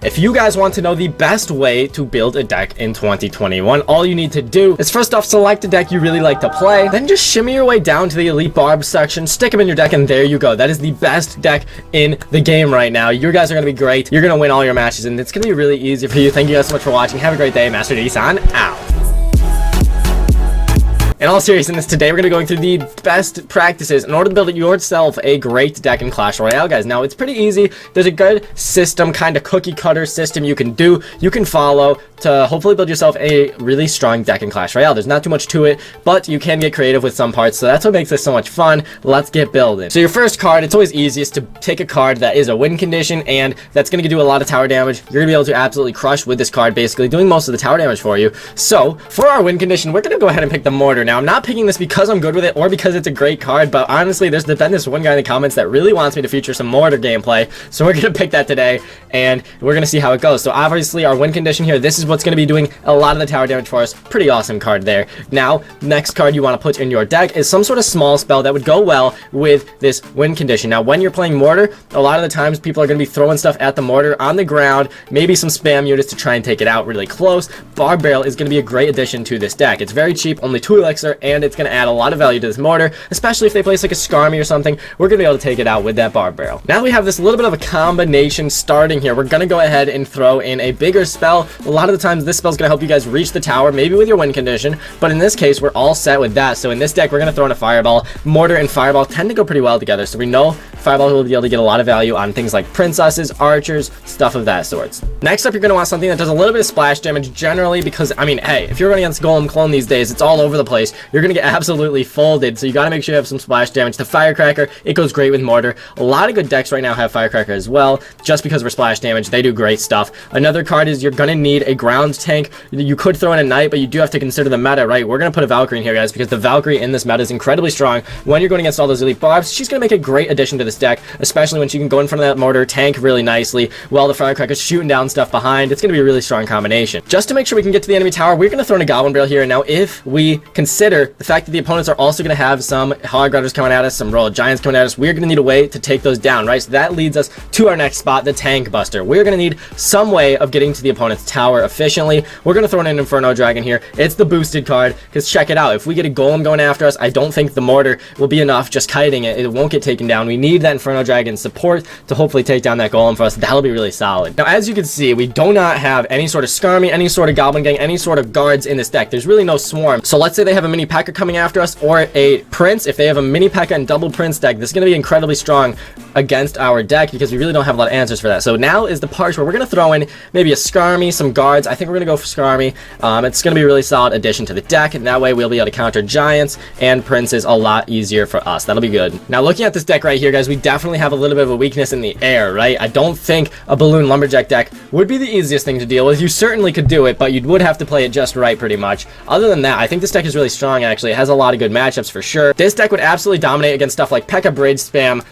If you guys want to know the best way to build a deck in 2021, all you need to do is first off select a deck you really like to play, then just shimmy your way down to the Elite Barb section, stick them in your deck, and there you go. That is the best deck in the game right now. You guys are going to be great. You're going to win all your matches, and it's going to be really easy for you. Thank you guys so much for watching. Have a great day. Master D-san out. In all seriousness, today we're going to be going through the best practices in order to build yourself a great deck in Clash Royale, guys. Now, it's pretty easy. There's a good system, kind of cookie cutter system you can follow to hopefully build yourself a really strong deck in Clash Royale. There's not too much to it, but you can get creative with some parts, so that's what makes this so much fun. Let's get building. So your first card, it's always easiest to take a card that is a win condition, and that's going to do a lot of tower damage. You're going to be able to absolutely crush with this card, basically doing most of the tower damage for you. So, for our win condition, we're going to go ahead and pick the Mortar. Now, I'm not picking this because I'm good with it or because it's a great card, but honestly, there's been this one guy in the comments that really wants me to feature some Mortar gameplay, so we're going to pick that today, and we're going to see how it goes. So obviously, our win condition here, this is what's going to be doing a lot of the tower damage for us. Pretty awesome card there. Now, next card you want to put in your deck is some sort of small spell that would go well with this win condition. Now, when you're playing Mortar, a lot of the times people are going to be throwing stuff at the Mortar on the ground, maybe some spam units to try and take it out really close. Barb Barrel is going to be a great addition to this deck. It's very cheap, only 2 elixir, and it's going to add a lot of value to this Mortar, especially if they place like a Skarmy or something. We're going to be able to take it out with that Barb Barrel. Now we have this little bit of a combination starting here. We're going to go ahead and throw in a bigger spell. A lot of the times this spell is going to help you guys reach the tower, maybe with your win condition, but in this case, we're all set with that. So in this deck, we're going to throw in a Fireball. Mortar and Fireball tend to go pretty well together, so we know Fireball will be able to get a lot of value on things like princesses, archers, stuff of that sort. Next up, you're going to want something that does a little bit of splash damage generally because, I mean, hey, if you're running against Golem Clone these days, it's all over the place. You're going to get absolutely folded, so you got to make sure you have some splash damage. The Firecracker, it goes great with Mortar. A lot of good decks right now have Firecracker as well, just because of our splash damage. They do great stuff. Another card is you're going to need a ground tank. You could throw in a Knight, but you do have to consider the meta, right? We're going to put a Valkyrie in here, guys, because the Valkyrie in this meta is incredibly strong. When you're going against all those Elite Barbs, she's going to make a great addition to this deck, especially when she can go in front of that Mortar, tank really nicely, while the Firecracker's shooting down stuff behind. It's going to be a really strong combination. Just to make sure we can get to the enemy tower, we're going to throw in a Goblin Barrel here. Now, if we consider the fact that the opponents are also going to have some Hog Riders coming at us, some Royal Giants coming at us, we're going to need a way to take those down, right? So that leads us to our next spot, the Tank Buster. We're going to need some way of getting to the opponent's tower efficiently. We're going to throw in an Inferno Dragon here. It's the boosted card, because check it out. If we get a Golem going after us, I don't think the Mortar will be enough just kiting it. It won't get taken down. We need that Inferno Dragon support to hopefully take down that Golem for us. That'll be really solid. Now, as you can see, we do not have any sort of Skarmy, any sort of Goblin Gang, any sort of guards in this deck. There's really no swarm. So let's say they have a mini P.E.K.K.A coming after us, or a Prince. If they have a mini P.E.K.K.A and double Prince deck, this is going to be incredibly strong against our deck because we really don't have a lot of answers for that. So now is the part where we're going to throw in maybe a Skarmy, some guards. I think we're going to go for Skarmy. It's going to be a really solid addition to the deck, and that way we'll be able to counter Giants and Princes a lot easier for us. That'll be good. Now, looking at this deck right here, guys, we definitely have a little bit of a weakness in the air, right? I don't think a Balloon Lumberjack deck would be the easiest thing to deal with. You certainly could do it, but you would have to play it just right pretty much. Other than that, I think this deck is really strong, actually. It has a lot of good matchups for sure. This deck would absolutely dominate against stuff like P.E.K.K.A Bridge Spam,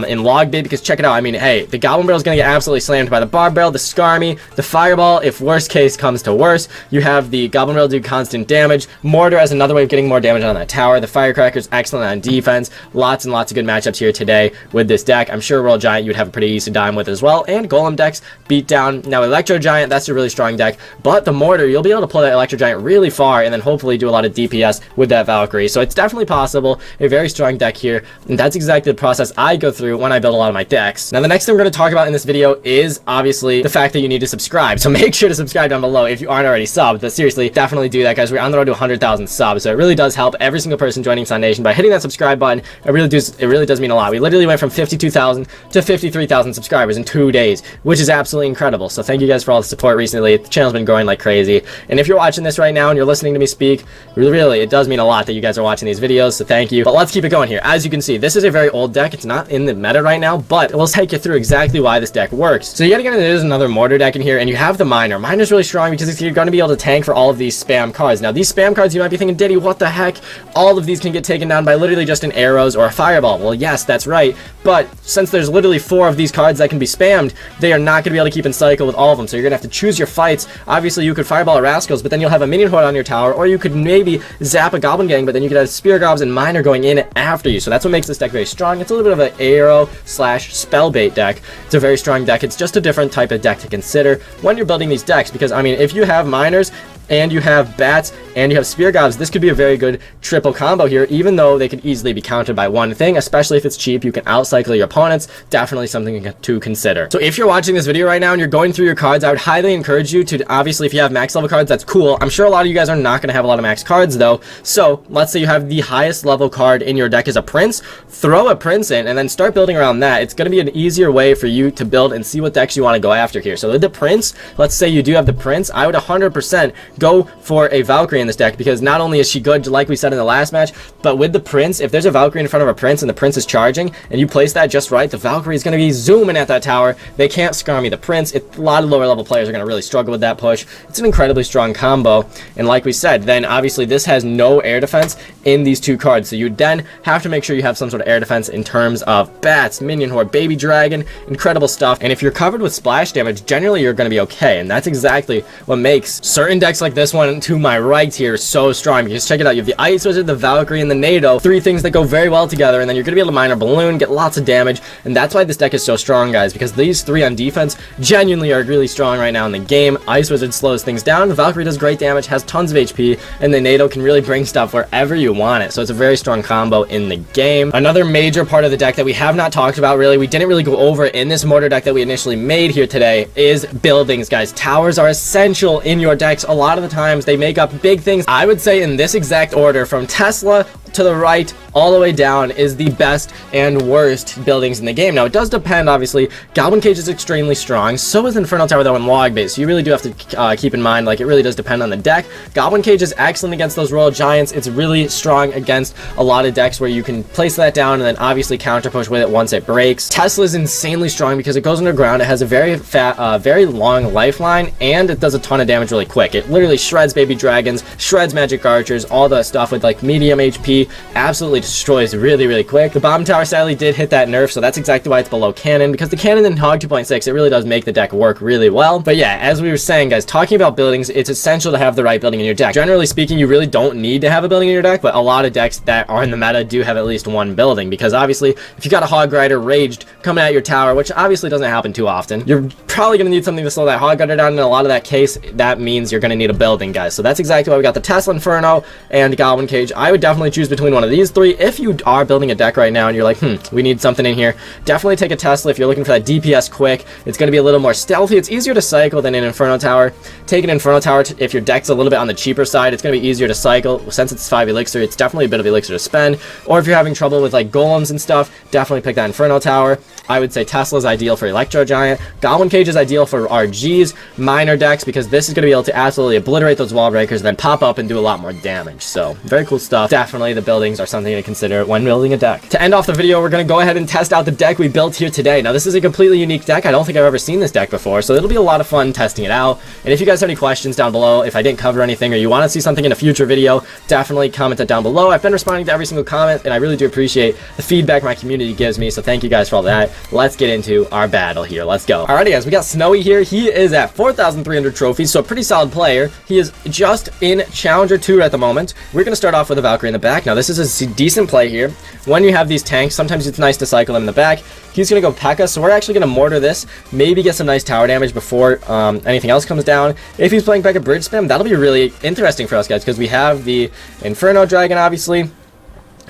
in log bid, because check it out. I mean, hey, the Goblin Barrel is going to get absolutely slammed by the Barb Barrel, the Skarmy, the Fireball. If worst case comes to worst, you have the Goblin Barrel do constant damage. Mortar as another way of getting more damage on that tower. The Firecracker's excellent on defense. Lots and lots of good matchups here today with this deck. I'm sure Royal Giant you'd have a pretty easy dime with as well, and Golem decks beat down. Now, Electro Giant, that's a really strong deck, but the Mortar, you'll be able to pull that Electro Giant really far and then hopefully do a lot of DPS with that Valkyrie. So it's definitely possible. A very strong deck here, and that's exactly the process I go through when I build a lot of my decks. Now, the next thing we're going to talk about in this video is obviously the fact that you need to subscribe. So make sure to subscribe down below if you aren't already subbed. But seriously, definitely do that, guys. We're on the road to 100,000 subs, so it really does help every single person joining Sun Nation by hitting that subscribe button. It really does mean a lot. We literally went from 52,000 to 53,000 subscribers in 2 days, which is absolutely incredible. So thank you guys for all the support recently. The channel's been growing like crazy. And if you're watching this right now and you're listening to me speak, really, it does mean a lot that you guys are watching these videos. So thank you. But let's keep it going here. As you can see, this is a very old deck. It's not in the meta right now, but we'll take you through exactly why this deck works. So yet again, there's another Mortar deck in here, and you have the Miner. Miner's really strong because you're going to be able to tank for all of these spam cards. Now, these spam cards, you might be thinking, Diddy, what the heck? All of these can get taken down by literally just an arrows or a Fireball. Well, yes, that's right, but since there's literally 4 of these cards that can be spammed, they are not going to be able to keep in cycle with all of them, so you're going to have to choose your fights. Obviously, you could Fireball a Rascals, but then you'll have a Minion Horde on your tower, or you could maybe zap a Goblin Gang, but then you could have Spear Gobs and Miner going in after you, so that's what makes this deck very strong. It's a little bit of arrow slash spellbait deck. It's a very strong deck. It's just a different type of deck to consider when you're building these decks, because I mean, if you have miners and you have bats and you have spear gobs, this could be a very good triple combo here, even though they could easily be countered by one thing, especially if it's cheap. You can outcycle your opponents. Definitely something to consider. So if you're watching this video right now and you're going through your cards, I would highly encourage you to, obviously, if you have max level cards, that's cool. I'm sure a lot of you guys are not going to have a lot of max cards though. So let's say you have the highest level card in your deck is a prince. Throw a prince in and then start building around that. It's going to be an easier way for you to build and see what decks you want to go after here. So with the prince, let's say you do have the prince, I would 100% go for a Valkyrie in this deck, because not only is she good, like we said in the last match, but with the prince, if there's a Valkyrie in front of a prince and the prince is charging and you place that just right, the Valkyrie is going to be zooming at that tower. They can't scummy the prince. A lot of lower level players are going to really struggle with that push. It's an incredibly strong combo, and like we said, then obviously this has no air defense in these two cards, so you then have to make sure you have some sort of air defense in terms of bats, minion horde, baby dragon, incredible stuff. And if you're covered with splash damage, generally you're going to be okay, and that's exactly what makes certain decks like this one to my right here so strong. Because check it out, you have the Ice Wizard, the Valkyrie, and the NATO, three things that go very well together, and then you're going to be able to mine a balloon, get lots of damage, and that's why this deck is so strong, guys, because these three on defense genuinely are really strong right now in the game. Ice Wizard slows things down, the Valkyrie does great damage, has tons of HP, and the NATO can really bring stuff wherever you want it, so it's a very strong combo in the game. Another major part of the deck that we have not talked about, really, we didn't really go over in this mortar deck that we initially made here today, is buildings, guys. Towers are essential in your decks. A lot of the times they make up big things. I would say in this exact order, from Tesla to the right all the way down, is the best and worst buildings in the game. Now it does depend, obviously. Goblin Cage is extremely strong, so is Infernal Tower though in log base, so you really do have to keep in mind, like, it really does depend on the deck. Goblin Cage is excellent against those Royal Giants. It's really strong against a lot of decks where you can place that down and then obviously counter push with it once it breaks. Tesla is insanely strong because it goes underground, it has a very long lifeline, and it does a ton of damage really quick. It literally shreds baby dragons, shreds magic archers, all the stuff with like medium HP, absolutely destroys really quick. The bomb tower sadly did hit that nerf, so that's exactly why it's below cannon, because the cannon in Hog 2.6, it really does make the deck work really well. But yeah, as we were saying, guys, talking about buildings, it's essential to have the right building in your deck. Generally speaking, you really don't need to have a building in your deck, but a lot of decks that are in the meta do have at least one building, because obviously if you got a Hog Rider raged coming at your tower, which obviously doesn't happen too often, you're probably going to need something to slow that Hog Rider down. In a lot of that case, that means you're going to need a building, guys. So that's exactly why we got the Tesla Inferno and Goblin Cage. I would definitely choose between one of these three. If you are building a deck right now and you're like, we need something in here, definitely take a Tesla. If you're looking for that DPS quick, it's going to be a little more stealthy. It's easier to cycle than an Inferno Tower. Take an Inferno Tower if your deck's a little bit on the cheaper side. It's going to be easier to cycle. Since it's 5 elixir, it's definitely a bit of elixir to spend. Or if you're having trouble with like golems and stuff, definitely pick that Inferno Tower. I would say Tesla is ideal for Electro Giant. Goblin Cage is ideal for RGs, minor decks, because this is going to be able to absolutely obliterate those wall breakers and then pop up and do a lot more damage. So very cool stuff. Definitely the buildings are something to consider when building a deck. To end off the video, we're going to go ahead and test out the deck we built here today. Now this is a completely unique deck. I don't think I've ever seen this deck before, so it'll be a lot of fun testing it out. And if you guys have any questions down below, if I didn't cover anything or you want to see something in a future video, definitely comment that down below. I've been responding to every single comment, and I really do appreciate the feedback my community gives me, so thank you guys for all that. Let's get into our battle here. Let's go. Alrighty, guys, we got Snowy here. He is at 4,300 trophies, so a pretty solid player. He is just in Challenger 2 at the moment. We're going to start off with a Valkyrie in the back. Now this is a decent play here. When you have these tanks, sometimes it's nice to cycle them in the back. He's going to go P.E.K.K.A, so we're actually going to mortar this, maybe get some nice tower damage before anything else comes down. If he's playing P.E.K.K.A bridge spam, that'll be really interesting for us, guys, because we have the Inferno Dragon, obviously.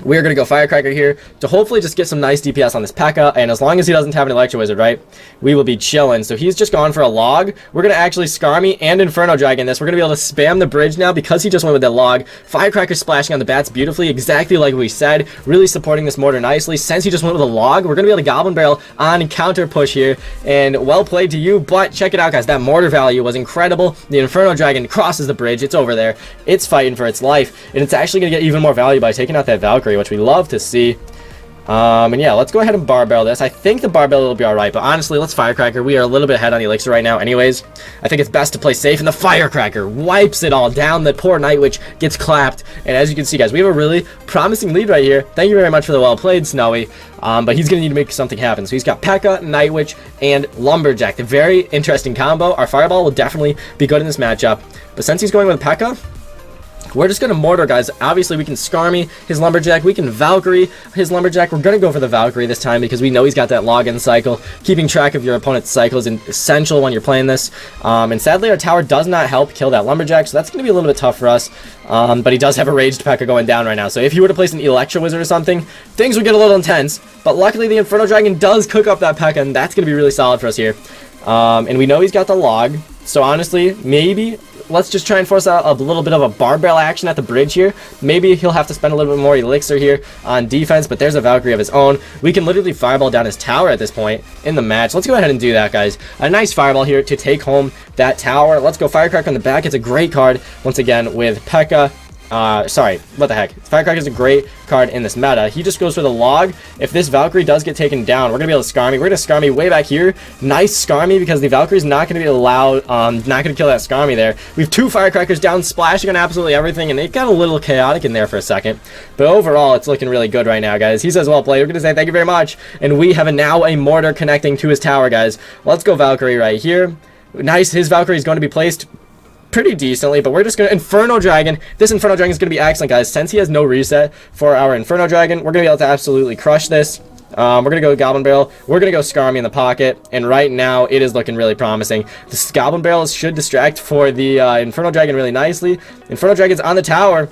We're going to go Firecracker here to hopefully just get some nice DPS on this P.E.K.K.A, and as long as he doesn't have an Electro Wizard, right, we will be chilling. So he's just gone for a log. We're going to actually Skarmy and Inferno Dragon this. We're going to be able to spam the bridge now because he just went with that log. Firecracker splashing on the bats beautifully, exactly like we said, really supporting this mortar nicely. Since he just went with a log, we're going to be able to Goblin Barrel on counter push here, and well played to you, but check it out, guys. That mortar value was incredible. The Inferno Dragon crosses the bridge. It's over there. It's fighting for its life, and it's actually going to get even more value by taking out that Valkyrie, which we love to see. And yeah, let's go ahead and bar barrel this. I think the bar barrel will be alright, but honestly, let's Firecracker. We are a little bit ahead on the elixir right now anyways. I think it's best to play safe, and the Firecracker wipes it all down. The poor Night Witch gets clapped, and as you can see, guys, we have a really promising lead right here. Thank you very much for the well played, Snowy. But he's going to need to make something happen. So he's got P.E.K.K.A, Night Witch, and Lumberjack. A very interesting combo. Our Fireball will definitely be good in this matchup, but since he's going with P.E.K.K.A, We're just going to mortar, guys. Obviously, we can Skarmy his Lumberjack. We can Valkyrie his Lumberjack. We're going to go for the Valkyrie this time because we know he's got that login cycle. Keeping track of your opponent's cycle is essential when you're playing this. And sadly, our tower does not help kill that Lumberjack, so that's going to be a little bit tough for us. But he does have a Raged P.E.K.K.A. going down right now. So if he were to place an Electro Wizard or something, things would get a little intense. But luckily, the Inferno Dragon does cook up that P.E.K.K.A., and that's going to be really solid for us here. And we know he's got the log. So honestly, maybe let's just try and force out a little bit of a Barb Barrel action at the bridge here. Maybe he'll have to spend a little bit more elixir here on defense, but there's a Valkyrie of his own. We can literally Fireball down his tower at this point in the match. Let's go ahead and do that, guys. A nice Fireball here to take home that tower. Let's go Firecracker on the back. It's a great card, once again, with P.E.K.K.A. Sorry, what the heck. Firecracker is a great card in this meta. He just goes for the log. If this Valkyrie does get taken down, we're going to be able to Skarmy. We're going to Skarmy way back here. Nice Skarmy because the Valkyrie's not going to be allowed, not going to kill that Skarmy there. We have 2 Firecrackers down, splashing on absolutely everything, and it got a little chaotic in there for a second. But overall, it's looking really good right now, guys. He says, well played. We're going to say thank you very much. And we have now a mortar connecting to his tower, guys. Let's go Valkyrie right here. Nice. His Valkyrie is going to be placed pretty decently, but we're just gonna Inferno Dragon. This Inferno Dragon is gonna be excellent, guys. Since he has no reset for our Inferno Dragon, we're gonna be able to absolutely crush this. We're gonna go Goblin Barrel. We're gonna go Skarmy in the pocket, and right now it is looking really promising. This Goblin Barrel should distract for the Inferno Dragon really nicely. Inferno Dragon's on the tower.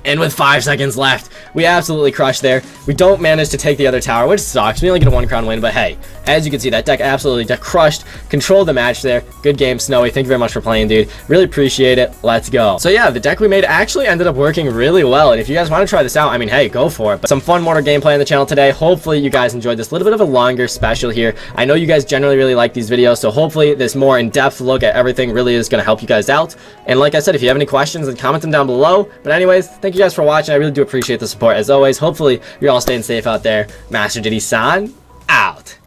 And with 5 seconds left, we absolutely crushed there. We don't manage to take the other tower, which sucks. We only get a 1 crown win, but hey, as you can see, that deck absolutely crushed, controlled the match there. Good game, Snowy. Thank you very much for playing, dude. Really appreciate it. Let's go. So yeah, the deck we made actually ended up working really well, and if you guys want to try this out, I mean, hey, go for it. But some fun mortar gameplay on the channel today. Hopefully you guys enjoyed this little bit of a longer special here. I know you guys generally really like these videos, so hopefully this more in-depth look at everything really is going to help you guys out. And like I said, if you have any questions, then comment them down below. But anyways, thank you guys for watching. I really do appreciate the support as always. Hopefully you're all staying safe out there. Master Diddy-san out.